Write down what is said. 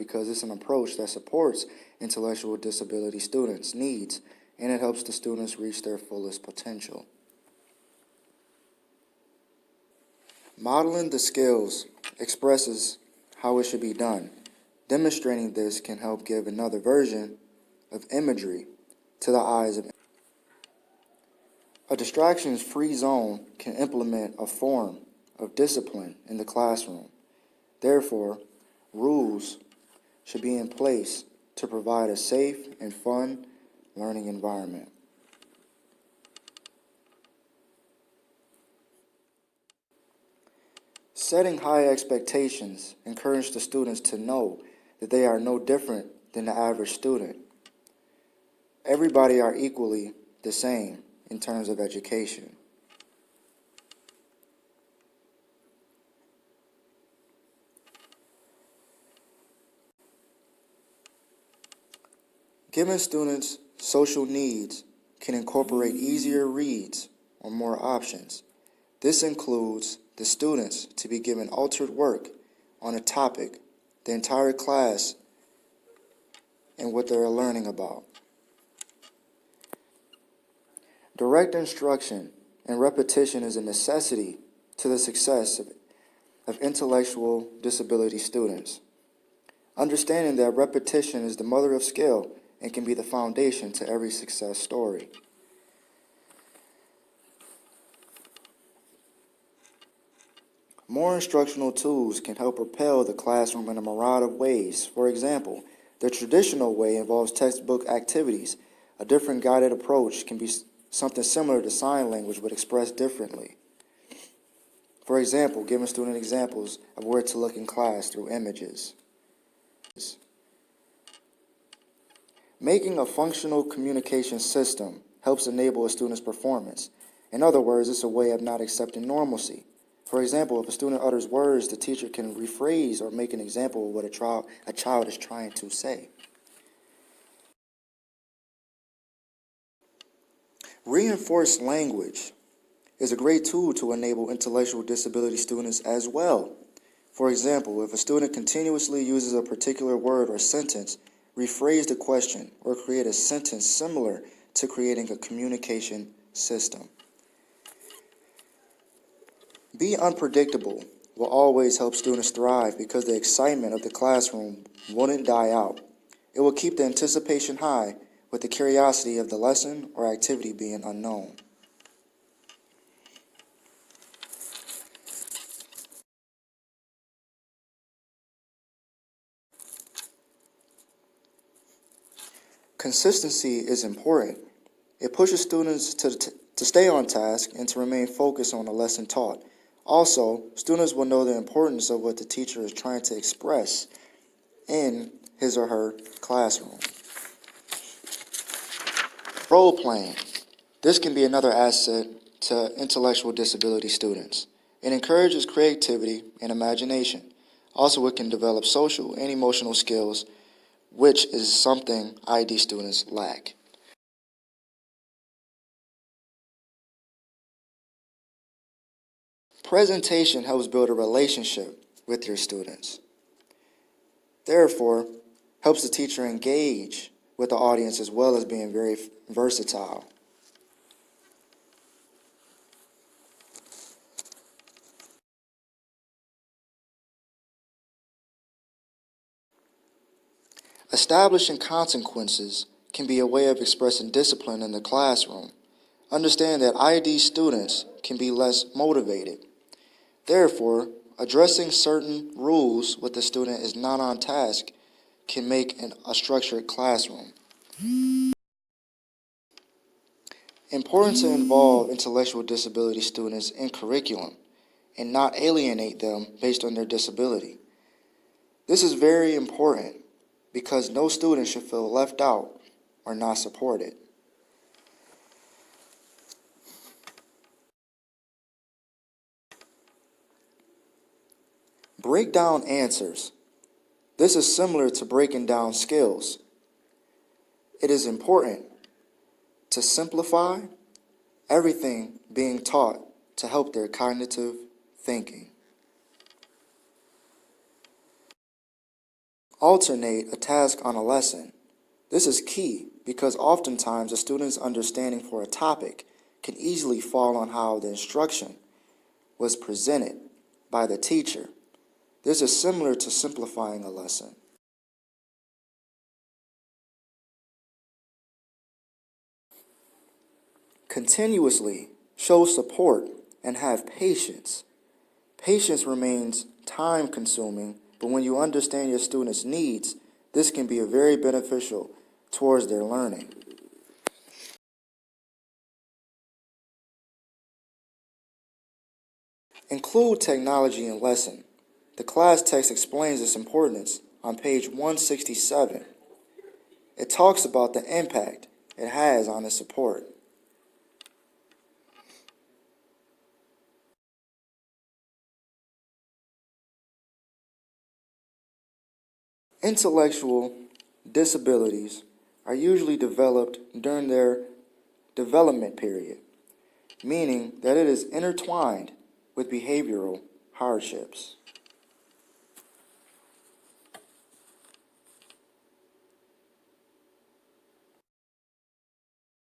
because it's an approach that supports intellectual disability students' needs, and it helps the students reach their fullest potential. Modeling the skills expresses how it should be done. Demonstrating this can help give another version of imagery to the eyes of a distractions-free zone can implement a form of discipline in the classroom. Therefore, rules should be in place to provide a safe and fun learning environment. Setting high expectations encourages the students to know that they are no different than the average student. Everybody are equally the same in terms of education. Giving students social needs can incorporate easier reads or more options. This includes the students to be given altered work on a topic, the entire class, and what they're learning about. Direct instruction and repetition is a necessity to the success of intellectual disability students. Understanding that repetition is the mother of skill and can be the foundation to every success story. More instructional tools can help propel the classroom in a myriad of ways. For example, the traditional way involves textbook activities. A different guided approach can be something similar to sign language but expressed differently. For example, giving student examples of where to look in class through images. Making a functional communication system helps enable a student's performance. In other words, it's a way of not accepting normalcy. For example, if a student utters words, the teacher can rephrase or make an example of what a child is trying to say. Reinforced language is a great tool to enable intellectual disability students as well. For example, if a student continuously uses a particular word or sentence, rephrase the question or create a sentence similar to creating a communication system. Be unpredictable will always help students thrive because the excitement of the classroom wouldn't die out. It will keep the anticipation high with the curiosity of the lesson or activity being unknown. Consistency is important. It pushes students to stay on task and to remain focused on the lesson taught. Also, students will know the importance of what the teacher is trying to express in his or her classroom. Role playing. This can be another asset to intellectual disability students. It encourages creativity and imagination. Also, it can develop social and emotional skills, which is something ID students lack. Presentation helps build a relationship with your students. Therefore, helps the teacher engage with the audience as well as being very versatile. Establishing consequences can be a way of expressing discipline in the classroom. Understand that ID students can be less motivated. Therefore, addressing certain rules with the student is not on task can make a structured classroom. Important to involve intellectual disability students in curriculum and not alienate them based on their disability. This is very important because no student should feel left out or not supported. Break down answers. This is similar to breaking down skills. It is important to simplify everything being taught to help their cognitive thinking. Alternate a task on a lesson. This is key because oftentimes a student's understanding for a topic can easily fall on how the instruction was presented by the teacher. This is similar to simplifying a lesson. Continuously show support and have patience. Patience remains time-consuming, but when you understand your students' needs, this can be very beneficial towards their learning. Include technology in lesson. The class text explains its importance on page 167. It talks about the impact it has on its support. Intellectual disabilities are usually developed during their development period, meaning that it is intertwined with behavioral hardships.